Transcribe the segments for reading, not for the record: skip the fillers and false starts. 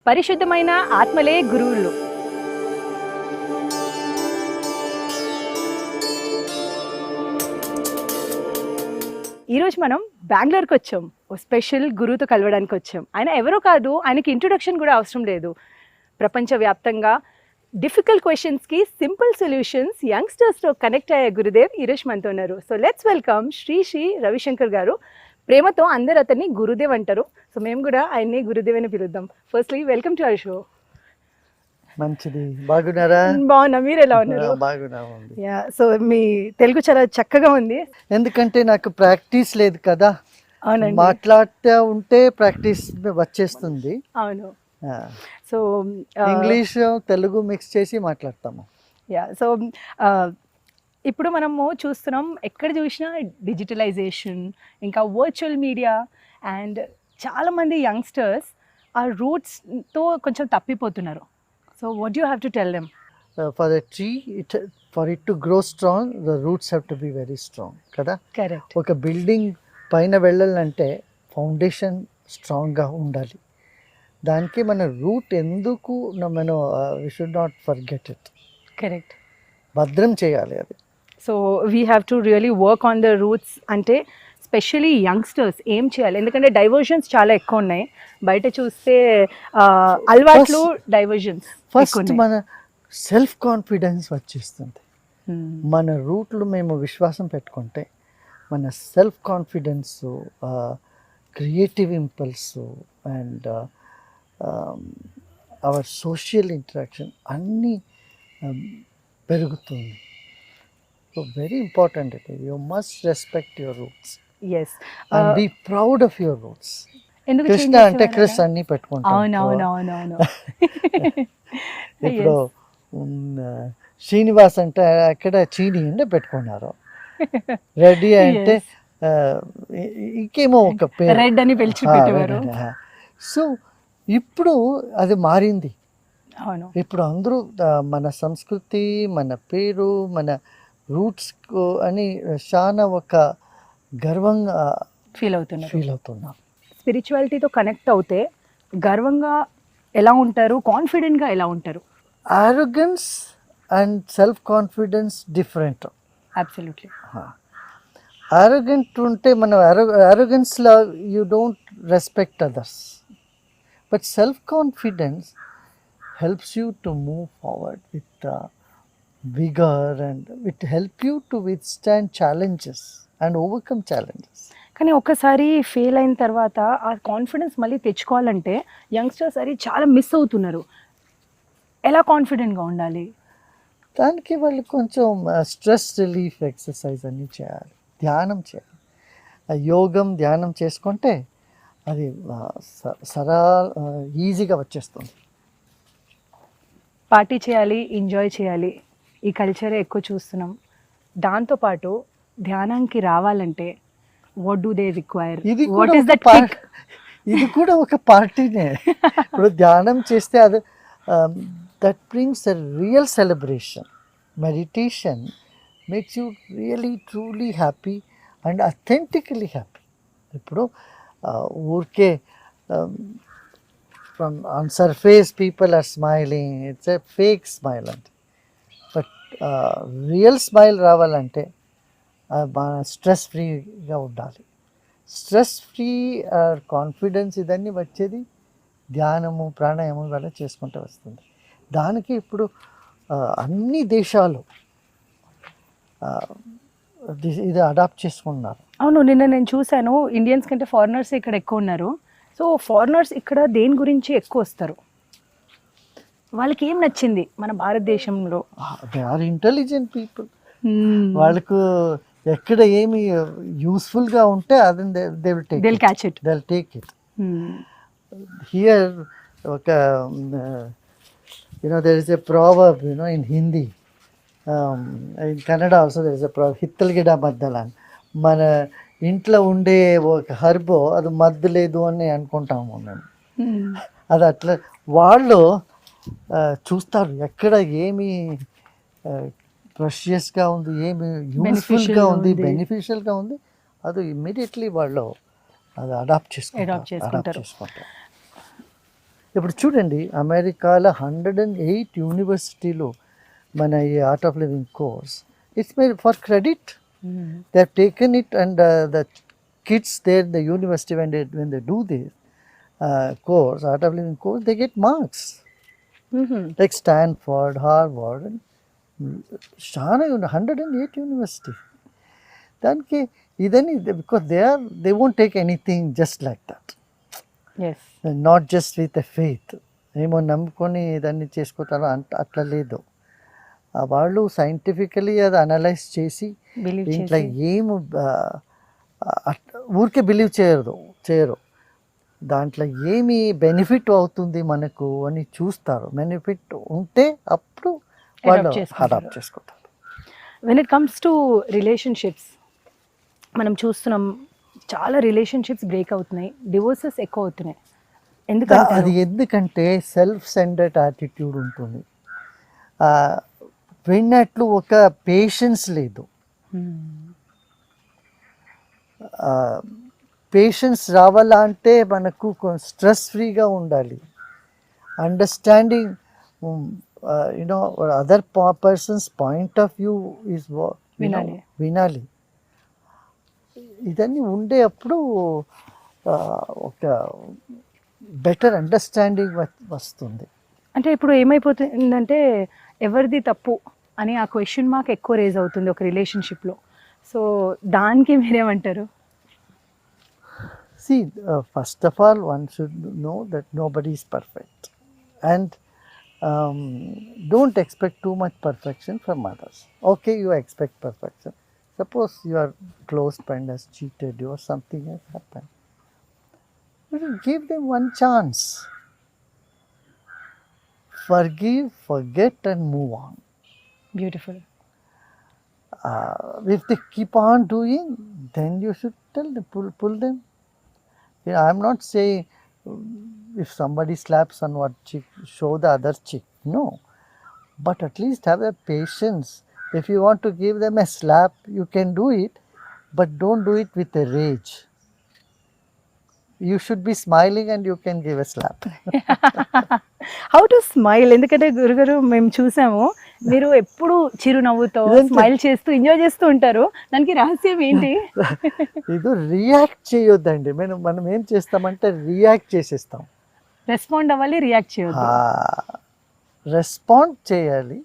పరిశుద్ధమైన ఆత్మలే గురువులు. ఈరోజు మనం బెంగళూరుకి వచ్చాం. ఓ స్పెషల్ గురువుతో కలవడానికి వచ్చాం. ఆయన ఎవరో కాదు, ఆయనకి ఇంట్రొడక్షన్ కూడా అవసరం లేదు. ప్రపంచవ్యాప్తంగా డిఫికల్ట్ క్వశ్చన్స్కి సింపుల్ సొల్యూషన్స్ యంగ్స్టర్స్తో కనెక్ట్ అయ్యే గురుదేవ్ ఈరోజు మనతో ఉన్నారు. So let's welcome Shri Ravishankar garu. ప్రేమతో అందరు అతన్ని గురుదేవ్ అంటారు. సో మేము కూడా ఆయన్ని గురుదేవ్ అని పిలుద్దాం. Firstly welcome to our show. మంచిది. బాగున్నారా? బాగున్నా, మీరు ఎలా ఉన్నారు? బాగున్నామండి. సో మీ తెలుగు చాలా చక్కగా ఉంది. ఎందుకంటే నాకు ప్రాక్టీస్ లేదు కదా. అవునండి, మాట్లాడుతూ ఉంటే ప్రాక్టీస్ వచ్చేస్తుంది. అవును. సో ఇంగ్లీష్ తెలుగు మిక్స్ చేసి మాట్లాడతాము. సో ఇప్పుడు మనము చూస్తున్నాం, ఎక్కడ చూసినా డిజిటలైజేషన్, ఇంకా వర్చువల్ మీడియా, అండ్ చాలామంది యంగ్స్టర్స్ ఆ రూట్స్తో కొంచెం తప్పిపోతున్నారు. So what you have to tell them? For a tree, for it to grow strong, the roots have to be very strong కదా. కరెక్ట్. ఒక బిల్డింగ్ పైన వెళ్ళాలంటే ఫౌండేషన్ స్ట్రాంగ్గా ఉండాలి. దానికి మన రూట్ ఎందుకు మనం we should not forget it. Correct. భద్రం చేయాలి అది. So we have to really work on the roots. అంటే స్పెషలీ యంగ్స్టర్స్ ఏం చేయాలి? ఎందుకంటే డైవర్షన్స్ చాలా ఎక్కువ ఉన్నాయి. బయట చూస్తే అలవాట్లు, డైవర్షన్స్. ఫస్ట్ మన సెల్ఫ్ కాన్ఫిడెన్స్ వచ్చేస్తుంది. మన రూట్లు మేము విశ్వాసం పెట్టుకుంటే మన self confidence, creative impulse and our social interaction అన్నీ పెరుగుతుంది. So very important it. You must respect your roots yes, and be proud of your roots. Krishna అంటే క్రిస్ అన్ని పెట్టుకుంటాం. అవునవునవునవును. ఇప్పుడు శ్రీనివాస్ అంటే అక్కడ చీని అంటే పెట్టుకున్నారు. రెడ్డి అంటే ఇంకేమో ఒక పేరు, రెడ్ అని పిలిచి పెట్టేవారు. సో ఇప్పుడు అది మారింది. అవును. ఇప్పుడు అందరూ మన సంస్కృతి, మన పేరు, మన రూట్స్ అని చాలా ఒక గర్వంగా ఫీల్ అవుతున్నాం. స్పిరిచువాలిటీతో కనెక్ట్ అవుతే గర్వంగా ఎలా ఉంటారు, కాన్ఫిడెంట్గా ఎలా ఉంటారు? Arrogance and self confidence different. Absolutely. Arrogant ఉంటే మనం ఆరోగెన్స్లో you don't respect others, but self confidence helps you to move forward with vigor and it help you to withstand challenges and overcome challenges. కానీ ఒక్కసారి fail అయిన తర్వాత ఆ confidence మళ్ళీ తెచ్చుకోవాలంటే youngsters అది చాలా మిస్ అవుతున్నారు. ఎలా కాన్ఫిడెంట్గా ఉండాలి? దానికి వాళ్ళు కొంచెం స్ట్రెస్ రిలీఫ్ ఎక్సర్సైజ్ అన్నీ చేయాలి, ధ్యానం చేయాలి. యోగం ధ్యానం చేసుకుంటే అది ఈజీగా వచ్చేస్తుంది. పార్టీ చేయాలి, ఎంజాయ్ చేయాలి, ఈ కల్చరే ఎక్కువ చూస్తున్నాం. దాంతోపాటు ధ్యానానికి రావాలంటే what do they require? What is that kick? ఇది కూడా ఒక పార్టీనే. ఇప్పుడు ధ్యానం చేస్తే అది that brings a real celebration. Meditation makes you really truly happy and అథెంటికలీ happy. ఇప్పుడు ఊరికే from on surface people are smiling, it's a fake smile ante, but real smile రావాలంటే మన స్ట్రెస్ ఫ్రీగా ఉండాలి. స్ట్రెస్ ఫ్రీ కాన్ఫిడెన్స్ ఇదన్నీ వచ్చేది ధ్యానము, ప్రాణాయామం వల్ల చేసుకుంటూ వస్తుంది. దానికి ఇప్పుడు అన్ని దేశాలు ఇది అడాప్ట్ చేసుకున్నారు. అవును, నిన్న నేను చూశాను, ఇండియన్స్ కంటే ఫారినర్స్ ఇక్కడ ఎక్కువ ఉన్నారు. సో ఫారినర్స్ ఇక్కడ దేని గురించి ఎక్కువ వస్తారు? వాళ్ళకి ఏం నచ్చింది మన భారతదేశంలో? They are intelligent people. వాళ్ళకు ఎక్కడ ఏమి యూస్ఫుల్గా ఉంటే అది they will take it. Here ఒక there is a proverb in Hindi, in Kannada also there is a proverb, హిత్తలగిడ మద్దలని. మన ఇంట్లో ఉండే ఒక హర్బో అది మద్దు లేదు అని అనుకుంటాము మేము. అది అట్లా వాళ్ళు చూస్తారు ఎక్కడ ఏమి ప్రెషియస్గా ఉంది, ఏమి యూస్ఫుల్గా ఉంది, బెనిఫిషియల్గా ఉంది, అది ఇమ్మీడియట్లీ వాళ్ళు అది అడాప్ట్ చేసుకుంటారు. ఇప్పుడు చూడండి, అమెరికాలో 108 యూనివర్సిటీలు మన ఈ art of living course, it's made for credit. They have taken it, and the kids there in the university, when they do this course, art of living course, they get marks like Stanford, Harvard, and చాలా 108 university. దానికి ఇదని, because they won't take anything just like that, yes not just with a faith. ఏమో నమ్ముకొని దాన్ని చేసుకుంటారో అట్లా లేదు. వాళ్ళు సైంటిఫికలీ అది అనలైజ్ చేసి బిలీవ్ దీంట్లో చేసి ఏమి ఊరికే బిలీవ్ చేయరు. దాంట్లో ఏమి బెనిఫిట్ అవుతుంది మనకు అని చూస్తారు. బెనిఫిట్ ఉంటే అప్పుడు వాళ్ళు అడాప్ట్ చేసుకుంటారు. When it comes to relationships, మనం చూస్తున్నాం చాలా రిలేషన్షిప్స్ బ్రేక్ అవుతున్నాయి, డివోర్సెస్ ఎక్కువ అవుతున్నాయి. అది ఎందుకంటే సెల్ఫ్ సెంటర్డ్ యాటిట్యూడ్ ఉంటుంది. విన్నట్లు ఒక పేషెన్స్ లేదు. పేషెన్స్ రావాలంటే మనకు స్ట్రెస్ ఫ్రీగా ఉండాలి. Understanding you know other persons point of view is వినాలి. ఇదన్నీ ఉండే అప్పుడు ఒక బెటర్ అండర్స్టాండింగ్ వస్తుంది. అంటే ఇప్పుడు ఏమైపోతుందంటే ఎవరిది తప్పు అని ఆ క్వశ్చన్ మార్క్ ఎక్కువ రేజ్ అవుతుంది ఒక రిలేషన్షిప్లో. సో దానికి మీరేమంటారు? See, first of all, one should know that nobody is perfect, and don't expect too much perfection from others. Okay, you expect perfection. Suppose your close friend has cheated you or something has happened. Give them one chance. Forgive, forget, and move on. Beautiful. If they keep on doing, then you should tell them, pull them. I'm not saying if somebody slaps on one cheek, show the other cheek. No. But at least have a patience. If you want to give them a slap, you can do it, but don't do it with a rage. You should be smiling and you can give a slap. How to smile? ఎందుకంటే గురుగారు మేము చూసాము మీరు ఎప్పుడు చిరునవ్వుతో smile చేస్తూ enjoy చేస్తూ ఉంటారు. దానికి రహస్యం ఏంటి? ఇది రియాక్ట్ చేయొద్దండి. మనం ఏం చేస్తామంటే రియాక్ట్ చేసేస్తాం. రెస్పాండ్ అవ్వాలి, రియాక్ట్ చేయొద్దు. రెస్పాండ్ చేయాలి,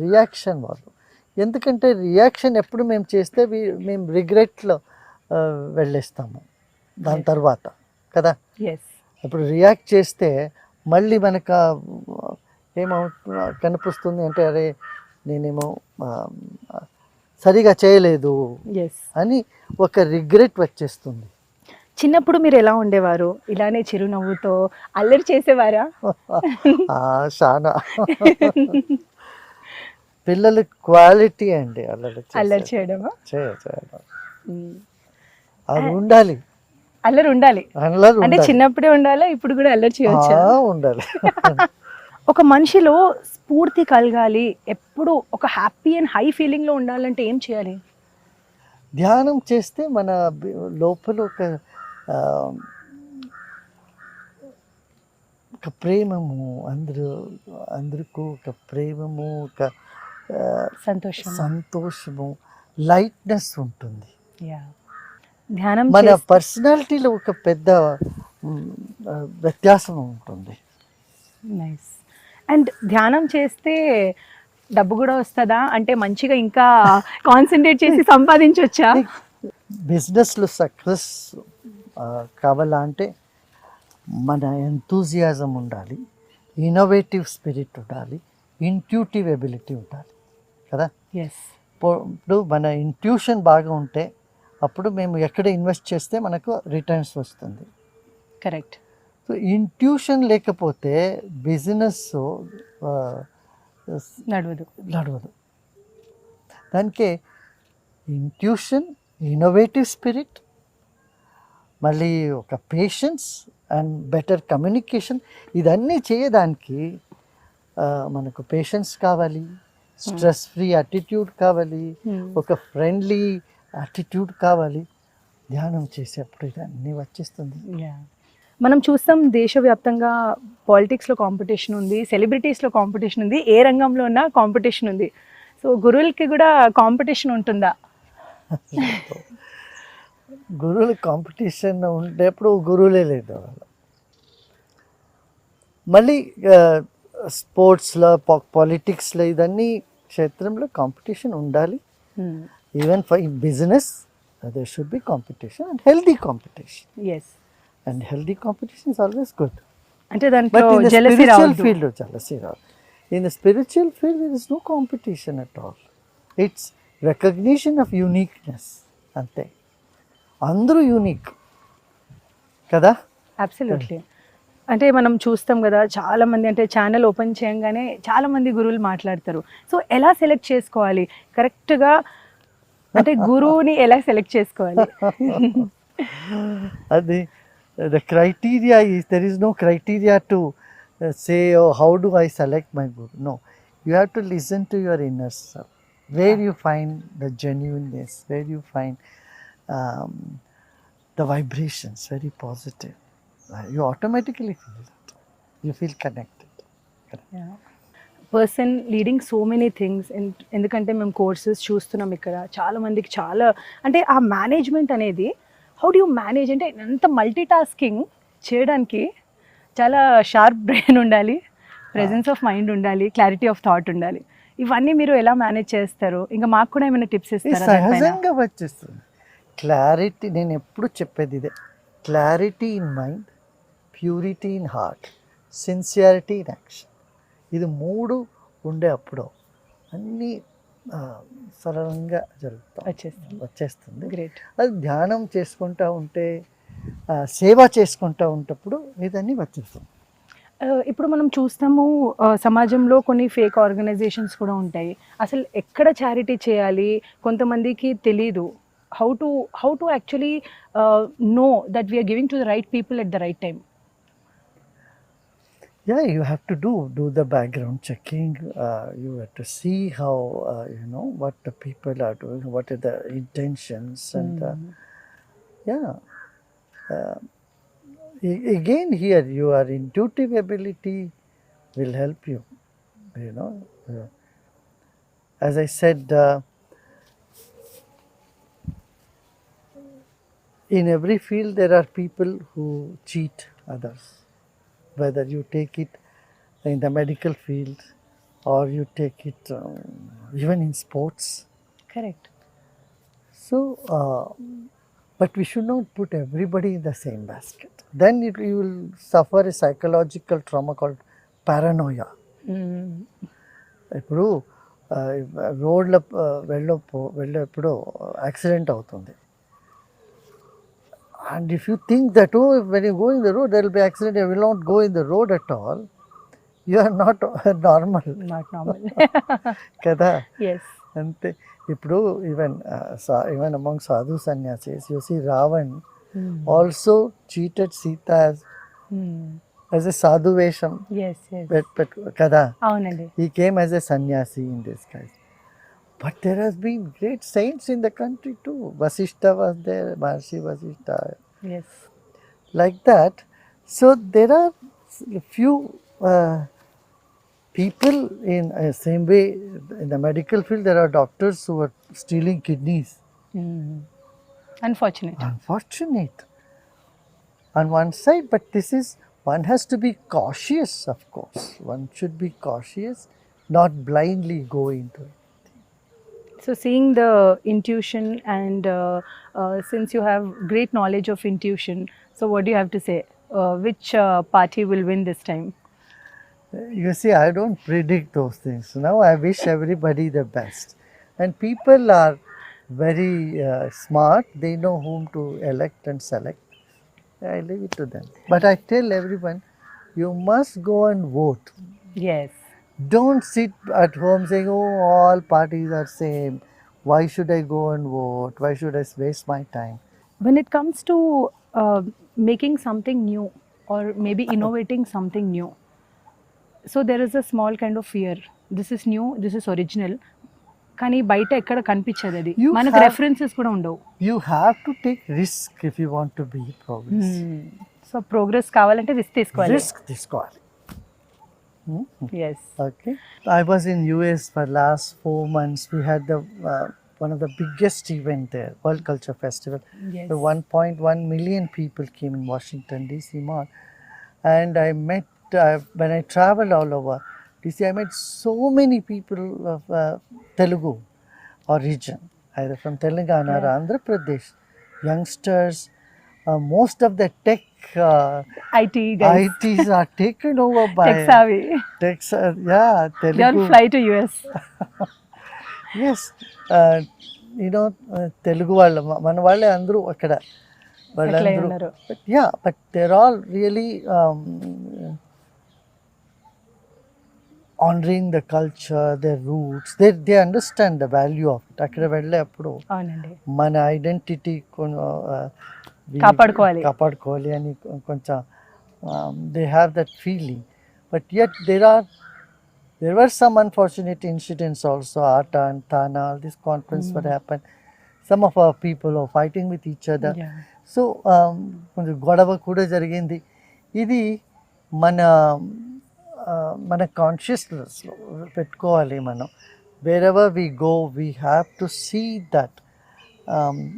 రియాక్షన్ వాళ్ళు. ఎందుకంటే రియాక్షన్ ఎప్పుడు మేము చేస్తే మేము రిగ్రెట్లో వెళ్ళేస్తాము దాని తర్వాత కదా. ఎస్. ఇప్పుడు రియాక్ట్ చేస్తే మళ్ళీ మనకు ఏమో కనిపిస్తుంది అంటే, అరే నేనేమో సరిగా చేయలేదు ఎస్ అని ఒక రిగ్రెట్ వచ్చేస్తుంది. చిన్నప్పుడు మీరు ఎలా ఉండేవారు? ఇలానే చిరునవ్వుతో అల్లరి చేసేవారా? చాలా. పిల్లల క్వాలిటీ అండి అల్లరి చేయడమా? చేయడం అది ఉండాలి. అల్లరి ఉండాలి అంటే చిన్నప్పుడే ఉండాలా, ఇప్పుడు కూడా అల్లరి చేయొచ్చా? ఉండాలి. ఒక మనిషిలో స్ఫూర్తి కలగాలి, ఎప్పుడు ఒక హ్యాపీ అండ్ హై ఫీలింగ్ లో ఉండాలంటే ఏం చేయాలి? ధ్యానం చేస్తే మన లోపల ఒక ప్రేమము, అందరికీ ఒక ప్రేమము, ఒక సంతోషము, లైట్నెస్ ఉంటుంది. ధ్యానం మన పర్సనాలిటీలో ఒక పెద్ద వ్యత్యాసం ఉంటుంది. నైస్. అండ్ ధ్యానం చేస్తే డబ్బు కూడా వస్తుందా? అంటే మంచిగా ఇంకా కాన్సన్ట్రేట్ చేసి సంపాదించవచ్చా? బిజినెస్లో సక్సెస్ కావాలంటే మన ఎంతూజియాజం ఉండాలి, ఇన్నోవేటివ్ స్పిరిట్ ఉండాలి, ఇంట్యూటివ్ ఎబిలిటీ ఉండాలి కదా. ఎస్. ఇప్పుడు మన ఇంట్యూషన్ బాగా ఉంటే అప్పుడు మేము ఎక్కడ ఇన్వెస్ట్ చేస్తే మనకు రిటర్న్స్ వస్తుంది. కరెక్ట్. సో ఇంట్యూషన్ లేకపోతే బిజినెస్ నడవదు. దానికి ఇంట్యూషన్, ఇన్నోవేటివ్ స్పిరిట్, మళ్ళీ ఒక పేషెన్స్ అండ్ బెటర్ కమ్యూనికేషన్, ఇదన్నీ చేయడానికి మనకు పేషెన్స్ కావాలి, స్ట్రెస్ ఫ్రీ యాటిట్యూడ్ కావాలి, ఒక ఫ్రెండ్లీ యాటిట్యూడ్ కావాలి. ధ్యానం చేసేప్పుడు ఇదన్నీ వచ్చేస్తుంది. మనం చూస్తాం దేశవ్యాప్తంగా పాలిటిక్స్లో కాంపిటీషన్ ఉంది, సెలబ్రిటీస్లో కాంపిటీషన్ ఉంది, ఏ రంగంలో ఉన్నా కాంపిటీషన్ ఉంది. సో గురువులకి కూడా కాంపిటీషన్ ఉంటుందా? గురువుల కాంపిటీషన్ ఉండేప్పుడు గురువులే లేదు వాళ్ళు. మళ్ళీ స్పోర్ట్స్లో పాలిటిక్స్లో ఇదన్నీ క్షేత్రంలో కాంపిటీషన్ ఉండాలి. Even for in business there should be competition and healthy competition. Yes. And healthy competition is always good. అంటే But దాంట్లో in the jealousy spiritual రావద్దు. field, jealousy రావద్దు. In the spiritual field, there is no competition at all. It's recognition of uniqueness. అంతే, అందరూ unique కదా. Absolutely. అంటే మనం చూస్తాం కదా, చాలా మంది అంటే ఛానల్ ఓపెన్ చేయంగానే చాలా మంది గురువులు మాట్లాడతారు. సో ఎలా సెలెక్ట్ చేసుకోవాలి కరెక్ట్గా, అంటే గురువుని ఎలా సెలెక్ట్ చేసుకోవాలి? అది the criteria is, there is no criteria to say, oh, how do I select my guru? No, you have to listen to your inner self, where you find the genuineness, where you find the vibrations very positive. You automatically feel that, you feel connected. Person leading so many things. ఎందుకంటే మేము courses చూస్తున్నాం ఇక్కడ, చాలా మందికి చాలా అంటే ఆ management అనేది, హౌ డు యూ మేనేజ్ అంటే ఎంత మల్టీ టాస్కింగ్ చేయడానికి చాలా షార్ప్ బ్రెయిన్ ఉండాలి, ప్రెజెన్స్ ఆఫ్ మైండ్ ఉండాలి, క్లారిటీ ఆఫ్ థాట్ ఉండాలి. ఇవన్నీ మీరు ఎలా మేనేజ్ చేస్తారు? ఇంకా మాకు కూడా ఏమైనా టిప్స్ ఇస్తారా? సహజంగా వచ్చేస్తుంది క్లారిటీ. నేను ఎప్పుడు చెప్పేది ఇదే, clarity in mind, purity in heart, sincerity in action. ఇది మూడు ఉండే అప్పుడు అన్నీ సరళంగా వచ్చేస్తుంది. గ్రేట్. అది ధ్యానం చేసుకుంటూ ఉంటే, సేవ చేసుకుంటూ ఉంటప్పుడు ఇదన్నీ వచ్చేస్తుంది. ఇప్పుడు మనం చూస్తాము సమాజంలో కొన్ని ఫేక్ ఆర్గనైజేషన్స్ కూడా ఉంటాయి. అసలు ఎక్కడ చారిటీ చేయాలి కొంతమందికి తెలీదు. How to actually know that we are giving to the right people at the right time? Yeah, you have to do the background checking. You have to see how what the people are doing, what are the intentions, and again here your intuitive ability will help you. As I said, in every field there are people who cheat others. Whether you take it in the medical field or you take it even in sports. Correct. So, but we should not put everybody in the same basket. Then you will suffer a psychological trauma called paranoia. ఇప్పుడు రోడ్లో వెళ్ళేప్పుడు accident అవుతుంది. And if you think that, oh, when you go in the road, there will be accident, you will not go in the road at all, you are not normal. Not normal. Kada? Yes. Ante ippudu even among sadhu sannyasis, you see Ravan also cheated Sita as a sadhu vesham. Yes, yes. But kada? Avunandi. He came as a sannyasi in disguise. But there has been great saints in the country too. Vasishta was there, Maharshi Vasishta. Yes. Like that. So there are few people in same way in the medical field. There are doctors who are stealing kidneys. Unfortunate. On one side, but this is, one has to be cautious. Of course, one should be cautious, not blindly go into it. So seeing the intuition and since you have great knowledge of intuition, so what do you have to say? Which party will win this time? You see, I don't predict those things. Now I wish everybody the best. And people are very smart. They know whom to elect and select. I leave it to them. But I tell everyone, you must go and vote. Yes. Don't sit at home saying, oh, all parties are same. Why should I go and vote? Why should I waste my time? When it comes to making something new or maybe innovating something new, so there is a small kind of fear. This is new, this is original. కానీ బయట ఎక్కడ కనిపించదు అది, మనకు references కూడా ఉండవు. You have to take risk if you want to be progress. So progress కావాలంటే risk తీసుకోవాలి. రిస్క్ తీసుకోవాలి. Yes. Okay. I was in US for last 4 months. We had the one of the biggest event there, World Culture Festival. Yes. The 1.1 million people came in Washington DC Mall, and I met when I traveled all over DC. I met so many people of Telugu origin, either from Telangana or Andhra Pradesh, youngsters. Most of the tech IT guys, ITs are taken over by tech savvy, Tex, yeah, they all Telugu. Fly to US. Yes, Telugu వాళ్ళ మన వాళ్ళే అందరూ అక్కడ వాళ్ళందరూ. ఉన్నారు. But they're all really honouring the culture, their roots, they understand the value of it. అక్కడ వెళ్ళేప్పుడు అవునండి, మన ఐడెంటిటీ కాపాడుకోవాలి అని కొంచెం they have that feeling. But yet there were some unfortunate incidents also. Atta and Thana, all these conflicts what happened. Some of our people are fighting with each other. Yeah. So కొంచెం గొడవ కూడా జరిగింది. ఇది మన మన కాన్షియస్నెస్లో పెట్టుకోవాలి మనం. Wherever we go we have to see that.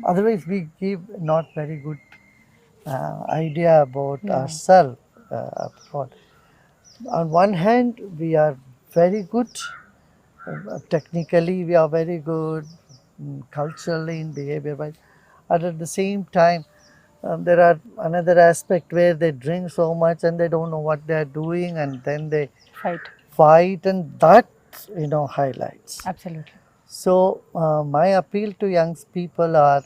Otherwise we give not very good idea about ourselves. On one hand we are very good, technically we are very good, culturally in behavior wise, and at the same time there are another aspect where they drink so much and they don't know what they are doing, and then they fight, and that highlights. Absolutely. So my appeal to young people are,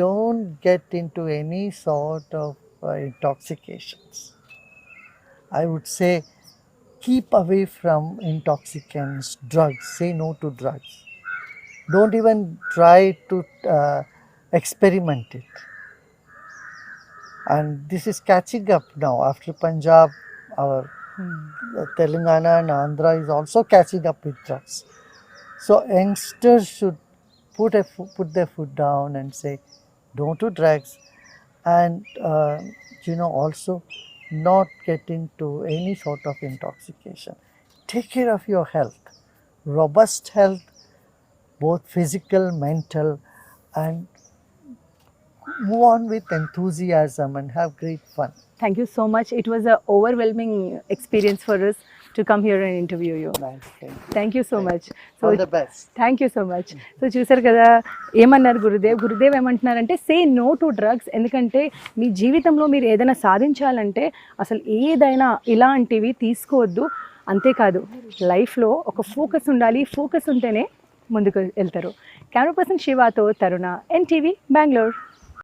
don't get into any sort of intoxications. I would say keep away from intoxicants, drugs. Say no to drugs. Don't even try to experiment it. And this is catching up now. After Punjab, our Telangana and Andhra is also catching up with drugs. So youngsters should put their foot down and say no to drugs, and also not get into any sort of intoxication. Take care of your health, robust health, both physical, mental, and move on with enthusiasm and have great fun. Thank you so much. It was an overwhelming experience for us to come here and interview you. Nice. Thank you so much. So All the best. Thank you so much. So చూసారు కదా ఏమన్నారు గురుదేవ్ ఏమంటున్నారంటే say no to drugs. ఎందుకంటే మీ జీవితంలో మీరు ఏదైనా సాధించాలంటే అసలు ఏదైనా ఇలాంటివి తీసుకోవద్దు. అంతేకాదు లైఫ్లో ఒక ఫోకస్ ఉండాలి. ఫోకస్ ఉంటేనే ముందుకు వెళ్తారు. కెమెరా పర్సన్ శివాతో తరుణ, NTV బెంగళూరు.